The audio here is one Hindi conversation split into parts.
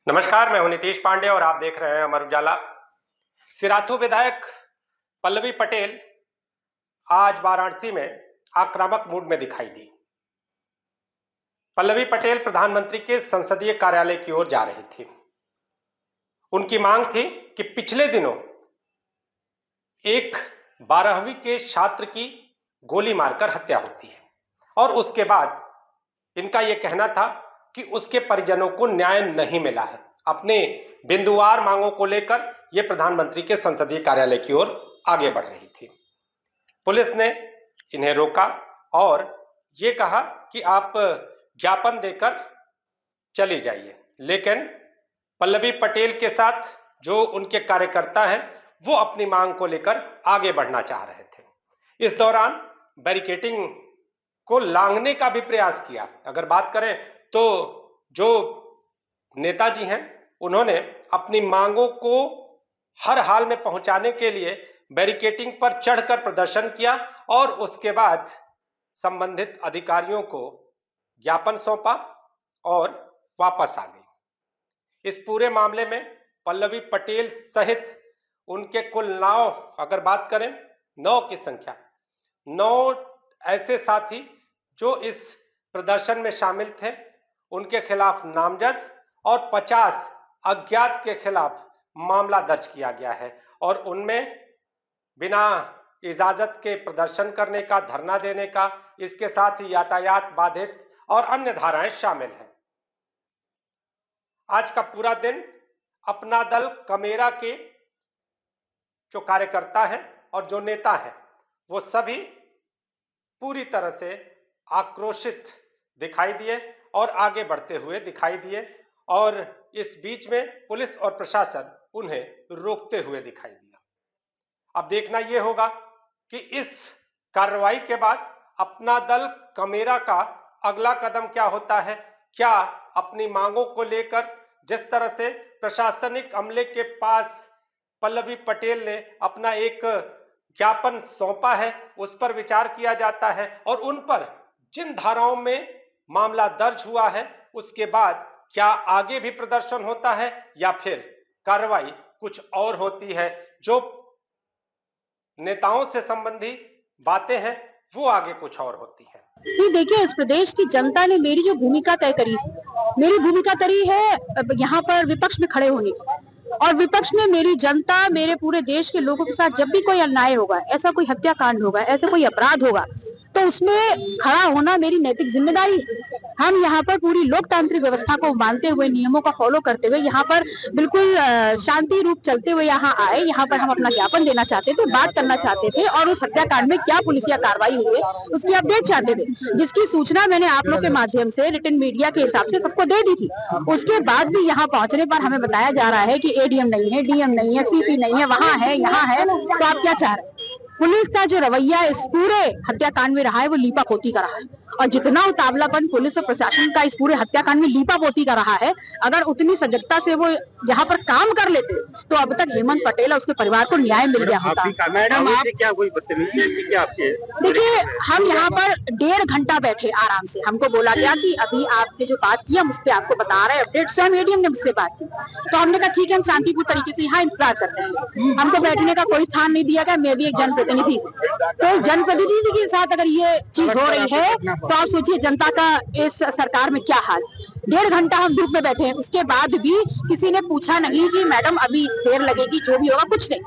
नमस्कार, मैं हूं नीतीश पांडे और आप देख रहे हैं अमर उजाला। सिराथू विधायक पल्लवी पटेल आज वाराणसी में आक्रामक मूड में दिखाई दी। पल्लवी पटेल प्रधानमंत्री के संसदीय कार्यालय की ओर जा रही थी। उनकी मांग थी कि पिछले दिनों एक 12वीं के छात्र की गोली मारकर हत्या होती है और उसके बाद इनका यह कहना था कि उसके परिजनों को न्याय नहीं मिला है। अपने बिंदुवार मांगों को लेकर यह प्रधानमंत्री के संसदीय कार्यालय की ओर आगे बढ़ रही थी। पुलिस ने इन्हें रोका और ये कहा कि आप ज्ञापन देकर चली जाइए, लेकिन पल्लवी पटेल के साथ जो उनके कार्यकर्ता हैं वो अपनी मांग को लेकर आगे बढ़ना चाह रहे थे। इस दौरान बैरिकेडिंग को लांघने का भी प्रयास किया। अगर बात करें तो जो नेताजी हैं उन्होंने अपनी मांगों को हर हाल में पहुंचाने के लिए बैरिकेडिंग पर चढ़कर प्रदर्शन किया और उसके बाद संबंधित अधिकारियों को ज्ञापन सौंपा और वापस आ गई। इस पूरे मामले में पल्लवी पटेल सहित उनके कुल 9, अगर बात करें 9 की संख्या, 9 ऐसे साथी जो इस प्रदर्शन में शामिल थे, उनके खिलाफ नामजद और 50 अज्ञात के खिलाफ मामला दर्ज किया गया है और उनमें बिना इजाजत के प्रदर्शन करने का, धरना देने का, इसके साथ ही यातायात बाधित और अन्य धाराएं शामिल हैं। आज का पूरा दिन अपना दल कमेरा के जो कार्यकर्ता हैं और जो नेता हैं वो सभी पूरी तरह से आक्रोशित दिखाई दिए और आगे बढ़ते हुए दिखाई दिए और इस बीच में पुलिस और प्रशासन उन्हें रोकते हुए दिखाई दिया। अब देखना यह होगा कि इस कार्रवाई के बाद अपना दल कमेरा का अगला कदम क्या होता है। क्या अपनी मांगों को लेकर जिस तरह से प्रशासनिक अमले के पास पल्लवी पटेल ने अपना एक ज्ञापन सौंपा है उस पर विचार किया जाता है और उन पर जिन धाराओं में मामला दर्ज हुआ है उसके बाद क्या आगे भी प्रदर्शन होता है या फिर कार्रवाई कुछ और होती है। जो नेताओं से संबंधी बातें हैं वो आगे कुछ और होती है। ये देखिए, इस प्रदेश की जनता ने मेरी जो भूमिका तय करी, मेरी भूमिका तरी है यहाँ पर विपक्ष में खड़े होने की, और विपक्ष में मेरी जनता, मेरे पूरे देश के लोगों के साथ जब भी कोई अन्याय होगा, ऐसा कोई हत्याकांड होगा, ऐसा कोई अपराध होगा, तो उसमें खड़ा होना मेरी नैतिक जिम्मेदारी है। हम यहाँ पर पूरी लोकतांत्रिक व्यवस्था को मानते हुए, नियमों का फॉलो करते हुए यहाँ पर बिल्कुल शांति रूप चलते हुए यहाँ आए। यहाँ पर हम अपना ज्ञापन देना चाहते थे, बात करना चाहते थे और उस हत्याकांड में क्या पुलिसिया कार्रवाई हुई है उसकी अपडेट चाहते थे, जिसकी सूचना मैंने आप लोग के माध्यम से रिटन मीडिया के हिसाब से सबको दे दी थी। उसके बाद भी यहाँ पहुंचने पर हमें बताया जा रहा है कि एडीएम नहीं है, डीएम नहीं है, सीपी नहीं है, वहाँ है, यहाँ है, तो आप क्या चाह रहे हैं? पुलिस का जो रवैया इस पूरे हत्याकांड में रहा है वो लीपापोती का रहा है और जितना उतावलापन पुलिस और प्रशासन का इस पूरे हत्याकांड में लीपापोती का रहा है, अगर उतनी सजगता से वो यहाँ पर काम कर लेते तो अब तक हेमंत पटेल और उसके परिवार को न्याय मिल गया होता। मैडम, आप क्या कोई बदतमीजी क्या आपके? देखिए, हम यहाँ पर 1.5 घंटा बैठे आराम से। हमको बोला गया कि अभी आपने जो बात की हम उस पर आपको बता रहे हैं अपडेट। स्वयं एडीएम ने मुझसे बात की तो हमने कहा ठीक है, हम शांतिपूर्ण तरीके से यहाँ इंतजार करते हैं। हमको बैठने का कोई स्थान नहीं दिया गया। मैं भी एक जनप्रतिनिधि हूँ, तो जनप्रतिनिधि के साथ अगर ये चीज हो रही है तो आप सोचिए जनता का इस सरकार में क्या हाल। 1.5 घंटा हम धूप में बैठे हैं, उसके बाद भी किसी ने पूछा नहीं कि मैडम अभी देर लगेगी, जो भी होगा, कुछ नहीं।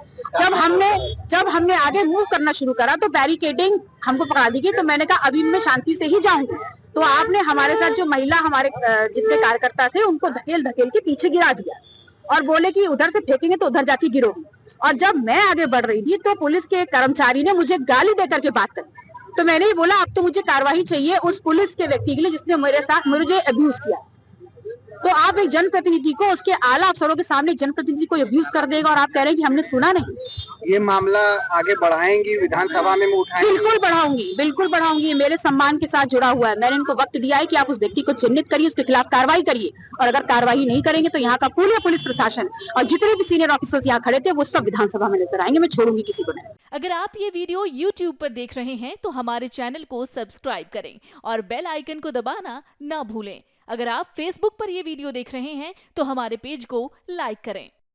जब हमने आगे मूव करना शुरू करा तो बैरिकेडिंग हमको पकड़ा दी गई, तो मैंने कहा अभी मैं शांति से ही जाऊंगी। तो आपने हमारे साथ जो महिला, हमारे जितने कार्यकर्ता थे उनको धकेल के पीछे गिरा दिया और बोले कि उधर से फेंकेंगे तो उधर जाके गिरोगी। और जब मैं आगे बढ़ रही थी तो पुलिस के कर्मचारी ने मुझे गाली देकर के बात करी, तो मैंने ही बोला अब तो मुझे कार्रवाई चाहिए उस पुलिस के व्यक्ति के लिए जिसने मेरे साथ मुझे अब्यूज किया। तो आप एक जनप्रतिनिधि को, उसके आला अफसरों के सामने जनप्रतिनिधि को अब्यूज कर देगा और आप कह रहे हैं कि हमने सुना नहीं। ये मामला आगे बढ़ाएंगी, विधानसभा में उठाएंगे? बिल्कुल बढ़ाऊंगी। मेरे सम्मान के साथ जुड़ा हुआ है। मैंने इनको वक्त दिया है कि आप उस व्यक्ति को चिन्हित करिए, उसके खिलाफ कार्रवाई करिए, और अगर कार्रवाई नहीं करेंगे तो यहाँ का पूरा पुलिस प्रशासन और जितने भी सीनियर ऑफिसर्स यहाँ खड़े थे वो सब विधानसभा में नजर आएंगे। मैं छोड़ूंगी किसी को नहीं। अगर आप ये वीडियो YouTube पर देख रहे हैं तो हमारे चैनल को सब्सक्राइब करें और बेल आइकन को दबाना ना भूलें। अगर आप Facebook पर ये वीडियो देख रहे हैं तो हमारे पेज को लाइक करें।